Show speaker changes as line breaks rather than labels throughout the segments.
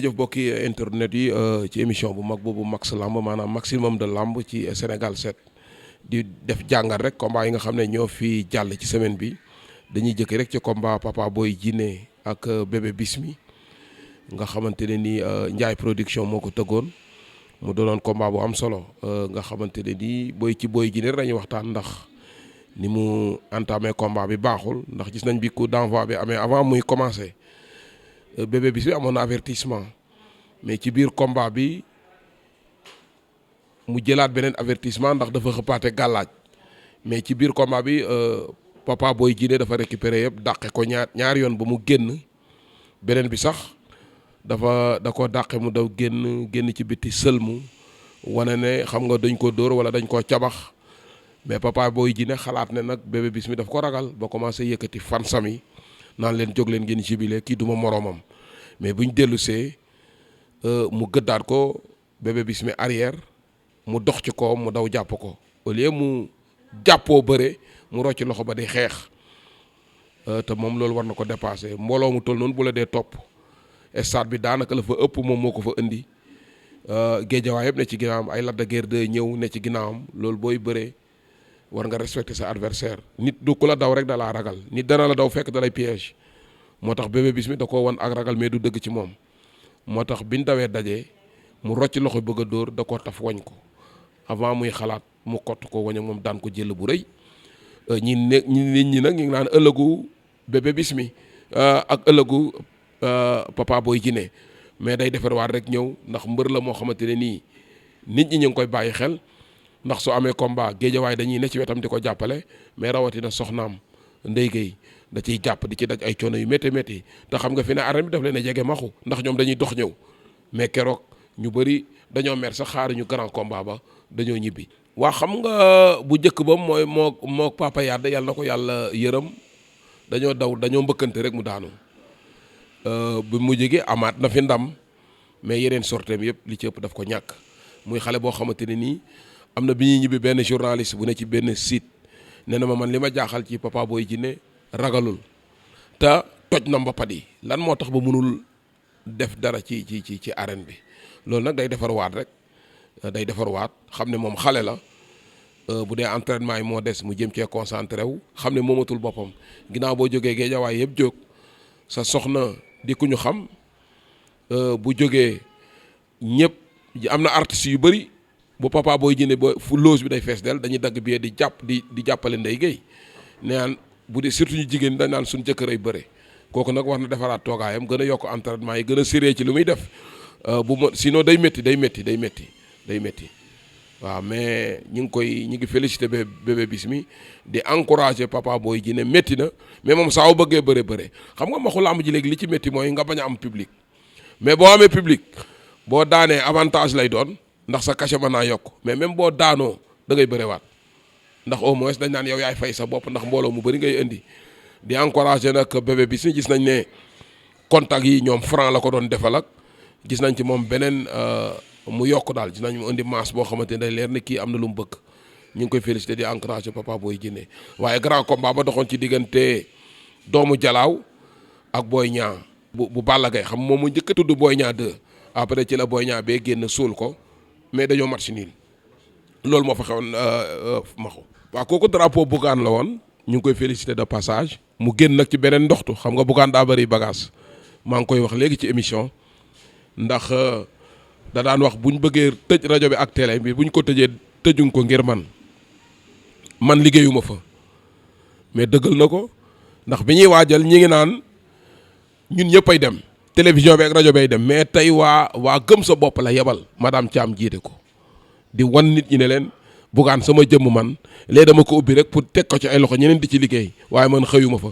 jëf bokki internet yi ci émission bu mag boobu Max Lamb maanaam maximum de lamb ci Sénégal 7 di def jàngat rek combat yi nga xam ne ñoo fi jàll ci semaine bi dañuy jëkk rek ci combat Papa Boy Djiné ak Bébé Bismi nga xamante ne ni Ndiaye production moo ko tëggoon mu doonoon combat bu am solo nga xamante ne ni Boy Djiné dañuy waxtaan ndax ni mu entamé combat bi baaxul ndax gis nañ bi coup d'envoi bi amee avant muy commencé. Bébé Bismi amoon na avertissement mais ci biir combat bi mu jëlaat beneen avertissement ndax dafa xëppaate gàllaaj mais ci biir combat bi Papa Boy Djiné dafa récupéré yëpp dàqe ko ñaar yoon ba mu génn beneen bi sax da ko dàqe mu daw génn ci bitti sëlmu wane ne xam nga dañ ko dóor wala dañ koo cabax mais Papa Boy Djiné xalaat ne nag Bébé Bismi daf ko ragal ba commencé yëkkati fan sami naan leen jóg leen ngeen jibile kii duma moroomam mais buñ dellu see mu gëddaat ko Bébé Bismi arrière mu dox ci ko mu daw jàpp ko au lieu mu jàppoo bëre mu rocc loxo ba di xeex te moom loolu war na ko dépassé mbooloo mu toll noonu bu la dee topp stade bi daanaka la fa ëpp moom moo ko fa indi géejawaay yëpp ne ci ginnaawam ay Lac de Guiers 2 ñëw ne ci ginnaawam loolu booy bëree war nga respecter sa adversaire nit du ku la daw rek da laa ragal nit dana la daw fekk da lay piège moo tax Bébé Bismi da koo wan ak ragal mais du dëgg ci moom moo tax biñ dawee dajee mu rocc loxo bëgg a dóor da koo taf wañ ko avant muy xalaat mu kott ko wañ ak moom daan ko jël bu rëy nit ñi nag ñu ngi naan ëllëgu Bébé Bismi ak ëllëgu Papa Boy Djiné mais day defarwaat rek ñëw ndax mbër la moo xamante ne nii nit ñi ñu ngi koy bàyyi xel ndax su amee combat géejawaay dañuy ne ci wetam di ko jàppale mais rawatina soxnaam Ndeye Gueye da ciy jàpp di ci daj ay coono yu métti métti te xam nga fi ne arène bi daf leen a jege maxu ndax ñoom dañuy dox ñëw mais keroog ñu bëri dañoo mer sax xaaruñu grand combat ba dañoo ñibbi. waa xam nga bu njëkk ba mooy moo Papa Yade yàlla na ko yàlla yërëm dañoo mbëkkante rek mu daanu bu mu jógee amaat na fi ndam mais yeneen sorteem yëpp li ci ëpp daf ko ñàkk muy xale boo xamante ne nii. am na bi ñuy ñibbi benn journaliste bu ne ci benn site nee na ma man li ma jaaxal ci Papa Boy Djiné ragalul te toj na mbapat yi lan moo tax ba mënul def dara ci arène bi loolu nag day defar waat rek day defar waat xam ne moom xale la bu dee entraînement yi moo des mu jëm cee concentré wu xam ne moomatul boppam ginnaaw boo jógee géejawaay yëpp jóg sa soxna di ku ñu xam bu jógee ñëpp am na artistes yu bëri. bu Papa Boy Djiné ba fu loose bi day fees del dañuy dagg bi di jàppale Ndeye Gueye naan bu dee surtout ñu jigéen dañ naan suñu jëkkër ay bëre kooku nag war na defaraat toogaayam gën a yokk entraînement yi gën a sérieux ci lu muy def sinon day métti waaw mais ñu ngi félicité Bébé Bismi di encouragé Papa Boy Djiné métti na mais moom saa wu bëggee bëre xam nga maxu làmb ji léegi li ci métti mooy nga bañ a am public mais boo amee public boo daanee avantage lay doon ndax sa cachet mën naa yokk mais même boo daanoo da ngay bërewaat ndax au moins dañ naan yow yaay fay sa bopp ndax mbooloo mu bëri ngay indi di encouragé nag Bébé Bismi gis nañ ne contact yi ñoom franc la ko doon defal ak gis nañ ci moom beneen mu yokk daal gis nañ mu indi masse boo xamante ne day leer ne kii am na lu mu bëgg ñu ngi koy félicité di encouragé Papa Boy Djiné waaye grand combat ba doxoon ci diggante doomu Jalaaw ak Boy Niang bu Balla Gaye xam moom mu njëkk a tudd Boy Niang 2 après ci la Boy Niang bee génn suul ko mais dañoo match nul loolu moo fa xewoon maxu waaw kooku drapeau Bougane la woon ñu ngi koy félicité de passage mu génn nag ci beneen ndoxtu xam nga Bougane daa bëri bagage maa ngi koy wax léegi ci émission ndax da daan wax buñ bëggee tëj rajo bi ak télé bi buñ ko tëjee tëjuñ ko ngir man liggéeyuma fa mais dëggal na ko ndax bi ñuy waajal ñi ngi naan ñun ñëpp ay dem télévision bi ak rajo bay dem mais tey waa gëm sa bopp la yebal madame Thiam jiite ko di wan nit ñi ne leen Bougane sama jëmm man léegi dama ko ubbi rek pour teg ko ci ay loxo ñeneen di ci liggéey waaye man xëyuma fa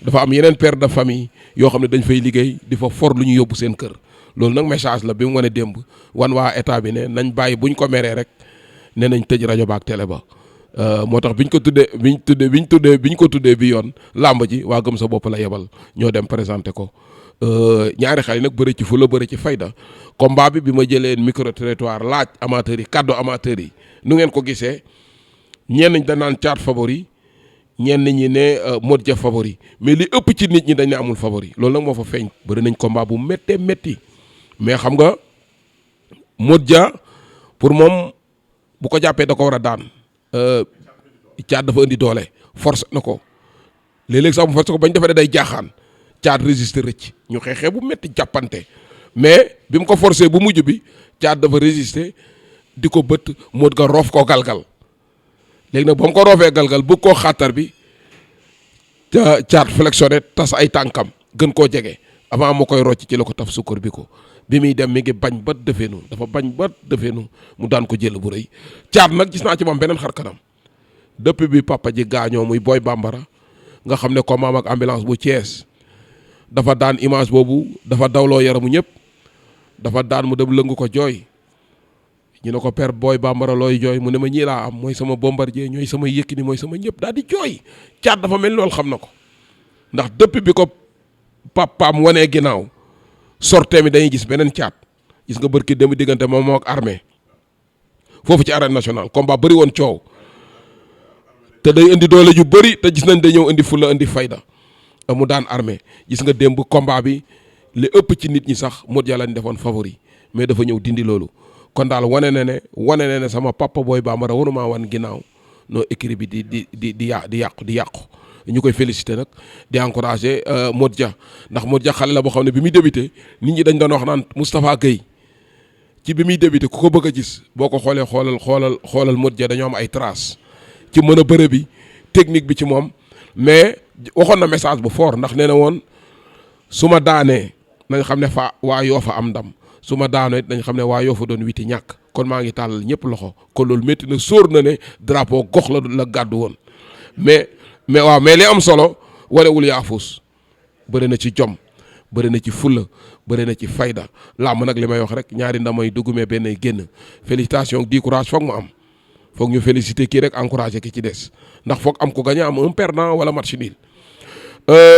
dafa am yeneen père de famille yoo xam ne dañ fay liggéey di fa for lu ñu yóbbu seen kër loolu nag message la bi mu wane démb wan waa état bi ne nañ bàyyi buñ ko meree rek ne nañ tëj rajo ba ak télé ba moo tax biñ ko tuddee bi yoon làmb ji waa gëm sa bopp la yebal ñoo dem présenté ko ñaari xale yi nag bëri ci fulla bëri ci fayda. combat bi ma jëlee micro territoire laaj amateurs yi kaddu amateurs yi nu ngeen ko gisee ñenn ñi dañ naan Thiat favori ñenn ñi ne Modou Dia favori mais li ëpp ci nit ñi dañ ne amul favori loolu nag moo fa feeñ. bëri nañ combat bu méttee métti mais xam nga Modou Dia pour moom bu ko jàppee da ko war a daan Thiat dafa indi doole force na ko léeg-léeg sax mu force ko bañ defee day jaaxaan Thiat résister rëcc ñu xeexee bu métti jàppante mais bi mu ko forcé bu mujj bi Thiat dafa résister di ko bët Modou Dia roof koo galgal léegi nag ba mu ko roofee galgal bëgg koo xàttar bi Thiat flexionné tas ay tànkam gën koo jege avant moo koy rocc ci la ko taf sukkar bi ko bi muy dem mi ngi bañ ba defeenu dafa bañ ba defeenu mu daan ko jël bu rëy Thiat nag gis naa ci moom beneen xar kanam depuis bi papa ji gaañoo muy Boy Bambara nga xam ne combat ak ambulance bu Thiès dafa daan image boobu dafa dawloo yaramu ñëpp dafa daan mu dem lëngu ko jooy ñu ne ko père Boy Bambara looy jooy mu ne ma ñii laa am mooy sama Bombardier ñooy sama Yékini mooy sama ñëpp daal di jooy Thiat dafa mel loolu xam na ko ndax depuis bi ko papaam wanee ginnaaw sortie mi dañuy gis beneen Thiat gis nga bërki dem diggante moom moo ak armée foofu ci arène nationale combat bëri woon coow te day indi doole ju bëri te gis nañ day ñëw indi fulla indi fayda mu daan armée gis nga démb combat bi li ëpp ci nit ñi sax Modou Dia lañ defoon favori mais dafa ñëw dindi loolu kon daal wane na ne sama papa Boy Bambara waruma wan ginnaaw noo écrit bi di yàqu ñu koy félicité nag di encouragé Modou Dia ndax Modou Dia xale la boo xam ne bi muy débuté nit ñi dañ doon wax naan Moustapha Gueye ci bi muy débuté ku ko bëgg a gis boo ko xoolee xoolal Modou Dia dañoo am ay traces ci mën a bëre bi technique bi ci moom mais waxoon na message bu fort ndax nee na woon su ma daanee nañ xam ne waa Yofa am ndam su ma daanoo it nañ xam ne waa Yofa doon witi ñàkk kon maa ngi tàllal ñëpp loxo kon loolu métti na sóor na ne drapeau gox la gàddu woon mais li am solo wanewul yaafus bëri na ci jom bëri na ci fulla bëri na ci fayda làmb nag li may wax rek ñaari ndamay dugg mais benn génn félicitation di courage foog mu am foog ñu féliciter kii rek encourager ki ci des ndax foog am ko gagné am un perdant wala match nul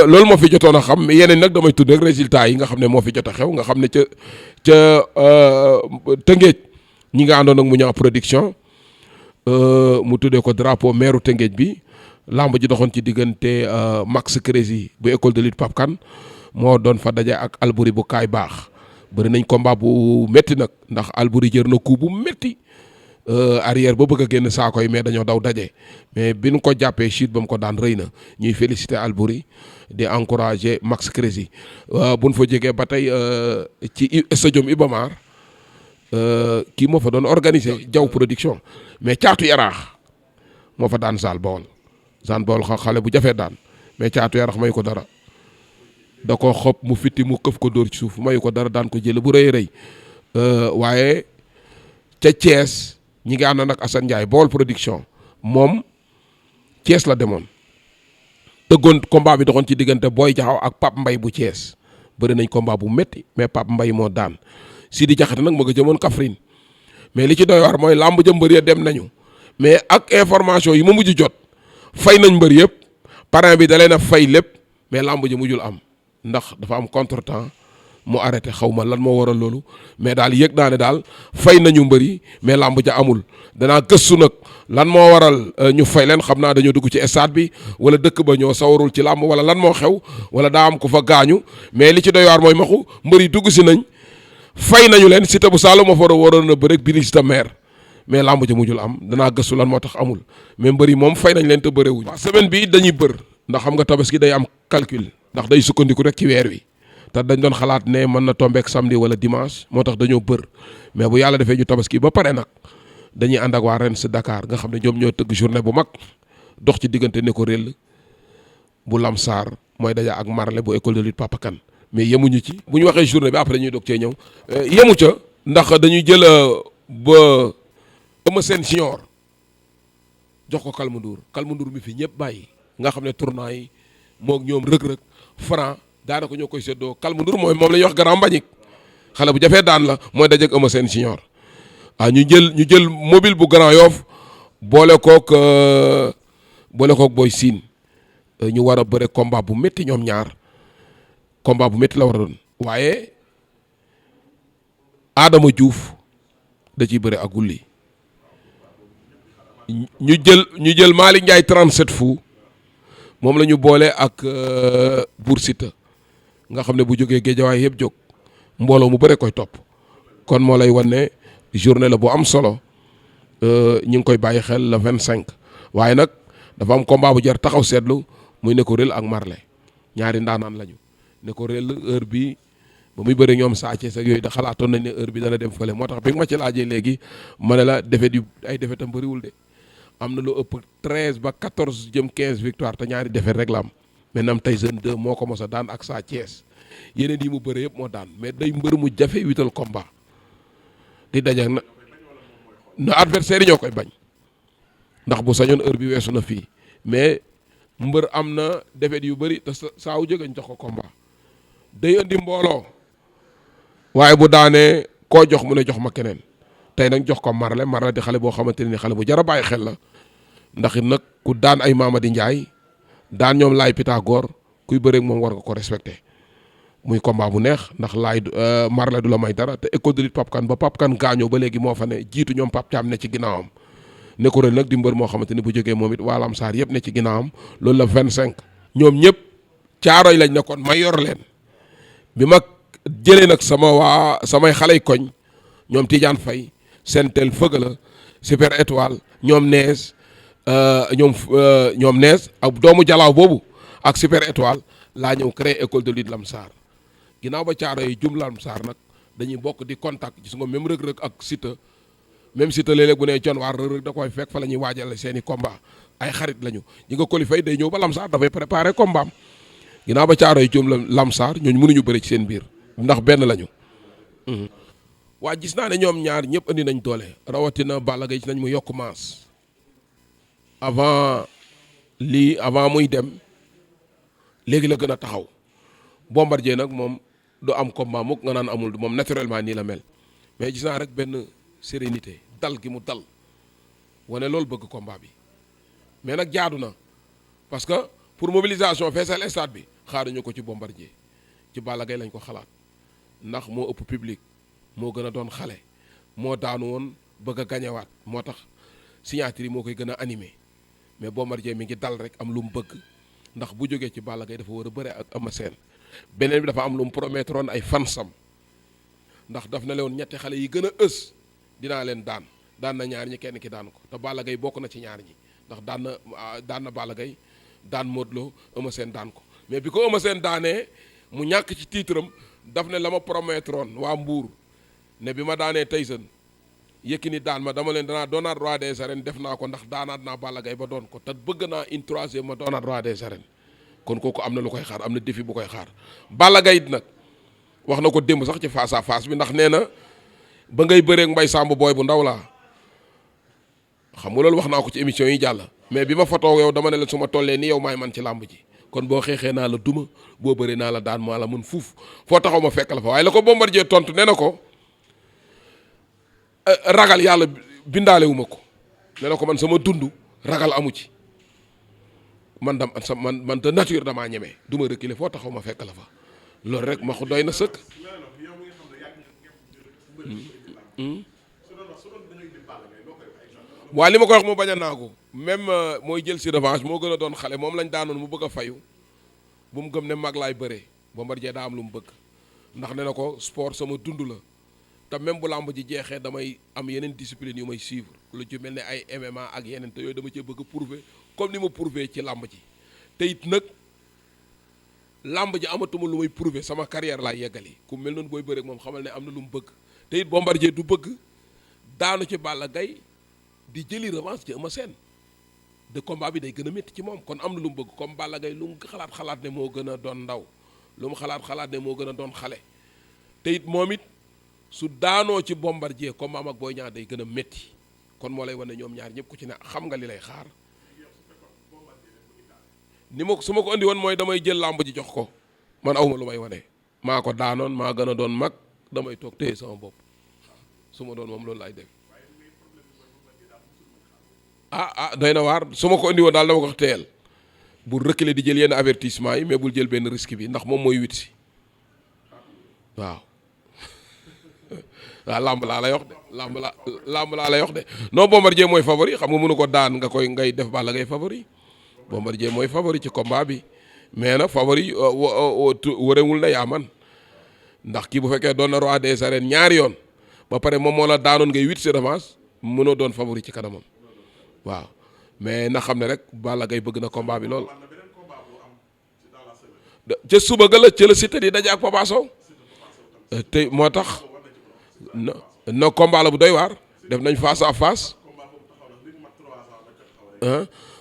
loolu moo fi jotoon a xam mais yeneen nag damay tudd rek résultat yi nga xam ne moo fi jot a xew nga xam ne ca Tëngéej ñi nga àndoon ak mu ñaa production mu tuddee ko drapeau maire Tëngéej bi lamb ji doxoon ci diggante Max Crési bu école de lutte Pape Kane moo doon fa daje ak Albouri bu kaay baax bëri nañ combat bu métti nag ndax Albouri jër na coup bu métti arrière ba bëgg a génn saako yi mais dañoo daw daje mais bi nu ko jàppee chute ba mu ko daan rëy na ñuy féliciter Albouri di encourager Max Crési bu nu fa jógee ba tey ci stadium Iba Mar kii moo fa doon organiser Jaw production mais Caatu Yaraax moo fa daan Zal Bawol xale bu jafee daan mais Caatu Yaraax mayu ko dara da ko xob mu fitti mu këf ko dóor ci suuf mayu ko dara daan ko jël bu rëy waaye ca Thiès ñi ngi àndoon ak Assane Ndiaye Bawol production moom Thiès la demoon tëggoon combat bi doxoon ci diggante Boy Jaxaw ak Pape Mbay bu Thiès bëri nañ combat bu métti mais Pape Mbay moo daan Sidi Jaxate nag ma nga jëmoon Kaffrine mais li ci doy waar mooy làmb ja mbër ya dem nañu mais ak information yi ma mujj jot fay nañ mbër yëpp parrain bi da leen a fay lépp mais làmb ja mujjul am ndax dafa am contretemps mu arrêté xaw ma lan moo waral loolu mais daal yëg naa ne daal fay nañu mbër yi mais làmb ja amul danaa gëstu nag lan moo waral ñu fay leen xam naa dañoo dugg ci stade bi wala dëkk ba ñoo sawarul ci làmb wala lan moo xew wala daa am ku fa gaañu mais li ci doy waar mooy maxu mbër yi dugg si nañ fay nañu leen Siteu bu Saloum moo fa waroon a bëre ak Biri Siteu maire mais làmb ja mujjul am danaa gëstu lan moo tax amul mais mbër yi moom fay nañ leen te bëre wuñ semaine bi dañuy bër ndax xam nga tabaski day am calcul ndax day sukkandiku rek ci weer wi te dañ doon xalaat ne mën na tombeek samedi wala dimanche moo tax dañoo bër mais bu yàlla defee ñu tabaski ba pare nag dañuy ànd ak waa Rennes Dakar nga xam ne ñoom ñoo tëgg journée bu mag dox ci diggante ne ko réel bu Lamsar mooy daja ak Marle bu école de lutte Papa Kane mais yemuñu ci bu ñu waxee journée bi après ñuy dog cee ñëw yemu ca ndax dañuy jël ba Eumeu Sène Junior jox ko Kalmandour mi fi ñëpp bàyyi nga xam ne tournoi yi moog ñoom rëg-rëg franc daanaka ñoo koy séddoo Kalmandour mooy moom la ñuy wax grand mbañik xale bu jafee daan la mooy dajeeg Eumeu Sène Junior ñu jël mobile bu Grand Yoff boole kook Boy Sine ñu war a bëre combat bu métti ñoom ñaar combat bu métti la war a doon. waaye Adama Diouf da ciy bëre ak Gulli ñu jël Malick Ndiaye 37 fu moom la ñu boole ak Bour Siteu nga xam ne bu jógee géejawaay yëpp jóg mbooloo mu bëre koy topp kon moo lay wan ne journée la bu am solo ñu ngi koy bàyyi xel le 25 waaye nag dafa am combat bu jar taxaw seetlu muy Neko Rell ak Marley ñaari ndaanaan lañu Neko Rell heure bi ba muy bëri ñoom Sa Thiès ak yooyu da xalaatoon nañ ne heure bi dana dem fële moo tax bi nga ma ci laajee léegi ma ne la défaite yu ay défaite am bëriwul de am na lu ëpp 13 ba 14 jëm 15 victoire te ñaari défaite rek la am maintenant Tyson 2 moo ko mos a daan ak Sa Thiès yeneen yi mu bëre yëpp moo daan mais day mbër mu jafe wital combat di daje na adversaire yi ñoo koy bañ ndax bu sañoon heure bi weesu na fii mais mbër am na défaite yu bëri te saa wu jóge ñu jox ko combat day indi mbooloo waaye bu daanee koo jox mu ne jox ma keneen tey nag jox ko Marley di xale boo xamante ne ni xale bu jar a bàyyi xel la ndax it nag ku daan ay Mamadi Ndiaye daan ñoom laay Pythagore kuy bëreeg moom war nga ko respecté muy combat bu neex ndax laay Marley du la may dara te école de lutte Pape Kane ba Pape Kane gaañoo ba léegi moo fa ne jiitu ñoom Pape Thiam ne ci ginnaawam Neko Rell nag di mbër moo xamante ni bu jógee moom it waa Lamsaar yëpp ne ci ginnaawam loolu la 25 ñoom ñëpp caaroy lañ nekkoon ma yor leen bi ma jëlee nag samay xaley koñ ñoom Tidiane Faye Sentel Fëgala Super Étoile ñoom nees ñoom nees ak doomu jalaaw boobu ak Super Étoile laa ñëw créé école de lutte Lamsaar ginnaaw ba caaro yi jum Lamsaar nag dañuy bokk di contact gis nga même Reug Reug ak Siteu même Siteu léeg-léeg bu nee con waar Reug Reug da koy fekk fa la ñuy waajal seen i combat ay xarit lañu ñi nga Coly Faye day ñëw ba Lamsaar dafay préparer combat am ginnaaw ba caaro yi jum Lamsaar ñooñu mënuñu bëri ci seen biir ndax benn lañu. waa gis naa ne ñoom ñaar ñëpp andi nañ doole rawatina Balla Gaye gis nañ mu yokk maas avant muy dem léegi la gën a taxaw Bombardier nag moom du am combat mukk nga naan amul moom naturellement nii la mel mais gis naa rek benn sérénité dal gi mu dal wane loolu bëgg combat bi mais nag jaadu na parce que pour mobilisation feesal stade bi xaaruñu ko ci Bombardier ci Balla Gaye lañ ko xalaat ndax moo ëpp public moo gën a doon xale moo daanu woon bëgg a gañewaat moo tax signature yi moo koy gën a animé mais Bombardier mi ngi dal rek am lu mu bëgg ndax bu jógee ci Balla Gaye dafa war a bëre ak Eumeu Sène beneen bi dafa am lu mu promettre woon ay fansam ndax daf na leen ñetti xale yi gën a ës dinaa leen daan na ñaar ñi kenn ki daan ko te Balla Gaye bokk na ci ñaar ñi ndax daan na Balla Gaye daan Modou Lo Eumeu Sène daan ko mais bi ko Eumeu Sène daanee mu ñàkk ci titre am daf ne la ma promettre woon waa Mbour ne bi ma daanee Tyson Yékini daan ma dama leen danaa doonaat roi des arènes def naa ko ndax daanaat naa Balla Gaye ba doon ko te bëgg naa une troisième ma doonaat roi des arènes kon kooku am na lu koy xaar am na défi bu koy xaar Balla Gaye it nag wax na ko démb sax ci face à face bi ndax nee na ba ngay bëreeg Mbay Samb booy bu ndaw laa xam nga loolu wax naa ko ci émission yi jàll mais bi ma fa toog yow dama ne la su ma tollee ni yow maay man ci làmb ji kon boo xeexee naa la duma boo bëree naa la daan maa la mën fuuf foo taxaw ma fekk la fa waaye la ko Bombardier tontu nee na ko ragal yàlla bindaale wu ma ko nee na ko man sama dund ragal amu ci man de nature damaa ñeme du ma reculer foo taxaw ma fekk la fa loolu rek ma ko doy na sëkk. waa li ma ko wax mu bañ a naagu même mooy jël si revanche moo gën a doon xale moom lañ daanoon mu bëgg a fayu bu mu gëm ne mag laay bëree Bombardier daa am lu mu bëgg ndax ne na ko sport sama dund la te même bu làmb ji jeexee damay am yeneen discipline yu may suivre lu ci mel ne ay MMA ak yeneen te yooyu dama cee bëgg a prouver comme ni ma prouver ci làmb ji te it nag làmb ji amatuma lu may prouver sama carrière laay yeggali ku mel noonu booy bëreek moom xamal ne am na lu mu bëgg te it Bombardier du bëgg daanu ci Balla Gaye di jëli revanche ci Eumeu Sène de combat bi day gën a métti ci moom kon am na lu mu bëgg comme Balla Gaye lu mu xalaat ne moo gën a doon ndaw lu mu xalaat ne moo gën a doon xale te it moom it su daanoo ci Bombardier comme am ak Boy Niang day gën a métti kon moo lay wane ñoom ñaar ñëpp ku ci ne xam nga li lay xaar ni ma su ma ko andi woon mooy damay jël làmb ji jox ko man awma lu may wane maa ko daanoon maa gën a doon mag damay toog téye sama bopp su ma doon moom loolu laay def doy na waar su ma ko andi woon daal dama ko téyel bul reculer di jël yenn avertissement yi mais bul jël benn risque bi ndax moom mooy wit si waaw waaw lamb laa lay wax de lamb laa lay wax de non Bombardier mooy favori xam nga mënu ko daan ngay def Balla Gaye favori Bombardier mooy favori ci combat bi mais nag favori wërewul na yaa man ndax kii bu fekkee doon na roi des arènes ñaari yoon ba pare moom moo la daanoon ngay 8 sur revanche mënoo doon favori ci kanamam waaw mais na xam ne rek Balla Gaye bëgg na combat bi lool. ca suba ga la ca la Siteu di daje ak Papa Sow te moo tax no combat la bu doy waar def nañ face à face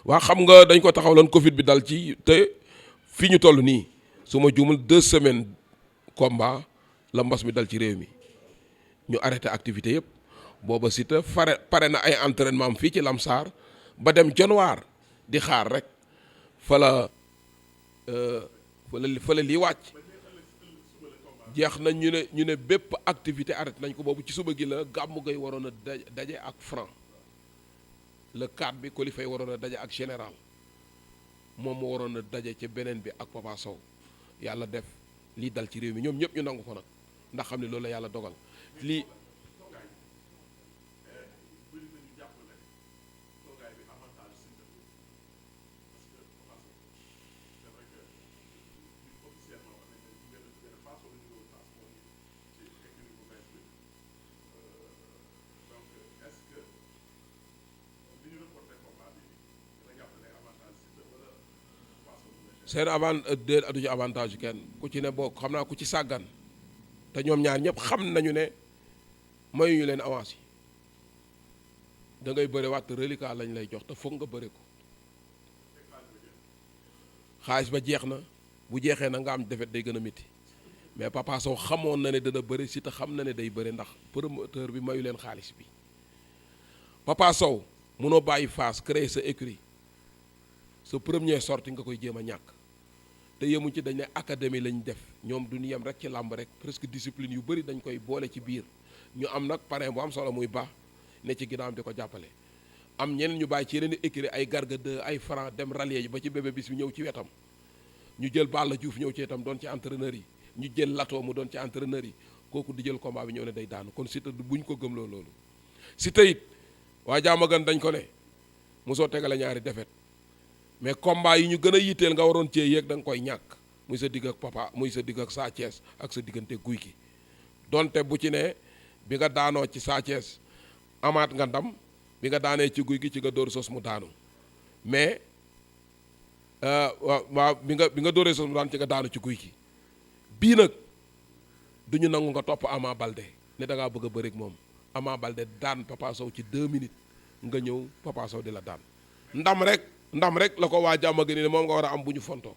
waa xam nga dañ ko taxawloon Covid bi dal ci te fii ñu toll nii su ma juumul 2 semaines combat la mbas mi dal ci réew mi ñu arrêté activité yëpp booba Siteu pare na ay entraînement am fii ci Lamsar ba dem Dionewar di xaar rek fa la lii wàcc jeex na ñu ne bépp activité arrêté nañ ko boobu ci suba gi la Gamou Gueye waroon a daje ak Franc le 4 bi Coly Faye waroon a daje ak Général moom moo waroon a daje ci beneen bi ak Papa Sow yàlla def lii dal ci réew mi ñoom ñëpp ñu nangu ko nag ndax xam ne loolu la yàlla dogal lii seen du ci avantage kenn ku ci ne boo xam naa ku ci sàggan te ñoom ñaar ñëpp xam nañu ne mayuñu leen avance yi da ngay bëre waat reliquat lañ lay jox te foog nga bëre ko xaalis ba jeex na bu jeexee na nga am defet day gën a métti mais Papa Sow xamoon na ne dana bëre si te xam na ne day bëre ndax promoteur bi mayu leen xaalis bi Papa Sow munoo bàyyi Fass créer sa écurie sa premier sortie nga koy jéem a ñàkk te yemuñ ci dañ ne académie lañ def ñoom duñu yem rek ci làmb rek presque discipline yu bëri dañ koy boole ci biir ñu am nag parrain bu am solo muy baax ne ci ginnaawam di ko jàppale am ñeneen ñu bàyyi ci yeneen i écurie ay Garga 2 ay Franc dem rallier ba ci bébé bis bi ñëw ci wetam ñu jël Balla Diouf ñëw ci wetam doon ci entraîneur yi ñu jël Lato mu doon ci entraîneur yi kooku di jël combat bi ñëw ne day daanu kon Siteu buñ ko gëmloo loolu Siteu it waa Diamaguène dañ ko ne mosoo tegale ñaari defet mais combat yi ñu gën a yitteel nga waroon cee yéeg da nga koy ñàkk muy sa digg ak Papa muy sa digg ak Sa Thiès ak sa diggante Gouye Gui donte bu ci ne bi nga daanoo ci Sa Thiès amaat nga ndam bi nga daanee ci Gouye Gui ci nga dóor sos mu daanu mais waaw bi nga dóoree sos mu daanu ci nga daanu ci Gouye Gui bii nag du ñu nangu nga topp Ama Baldé ne da ngaa bëgg a bëri ak moom Ama Baldé daan Papa Sow ci 2 minutes nga ñëw Papa Sow di la daan ndam rek la ko waa Diamaguène ne moom nga war a am bu ñu fontoo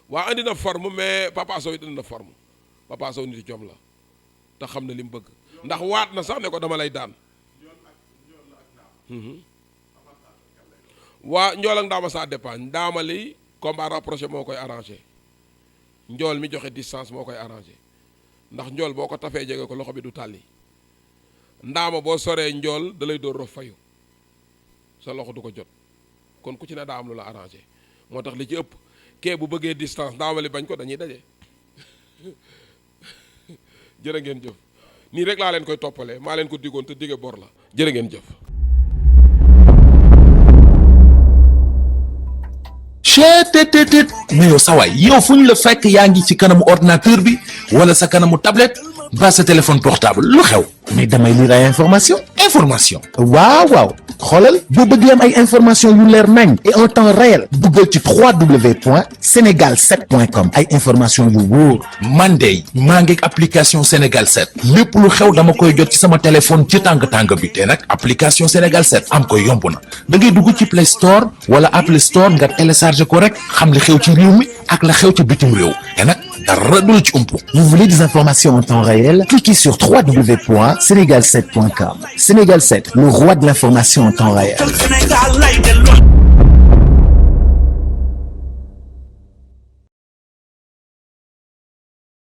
waa andi na forme mais Papa Sow it andi na forme Papa Sow nit jom la te xam na li mu bëgg ndax waat na sax ne ko dama lay daan waa njool ak ndaama ça dépend ndaama li combat rapproché moo koy arrangé njool mi joxe distance moo koy arrangé ndax njool boo ko tafee jege ko loxo bi du tàlli ndaama boo soree njool da lay dóor rof fayu sa loxo du ko jot kon ku ci ne daa am lu la arrangé moo tax li ci ëpp kee bu bëggee distance ndaama li bañ ko dañuy daje jërë ngeen jëf nii rek laa leen koy toppalee maa leen ko diggoon te dige bor la jërë ngeen jëf
chetttt mais yow sawaay yow fu ñu la fekk yaa ngi ci kanamu ordinateur bi wala sa kanamu tablette ba sa téléphone portable lu xew mais damay lire ay information waaw xoolal boo bëgg am ay information yu leer nañ et en temps réel duggal ci www.senegal7.com ay information yu wóor man de maa ngi application Sénégal 7 lépp lu xew dama koy jot ci sama téléphone ci tàng bi te nag application Sénégal 7 am ko yomb na da ngay dugg ci Play Store wala Apple Store nga télécharger ko rek xam li xew ci réew mi ak la xew ci bitim réew te nag dara du la ci umpu.
Vous voulez des informations en temps réel? Cliquez sur www.senegal7.com. Sénégal 7, le roi de l'information en temps réel.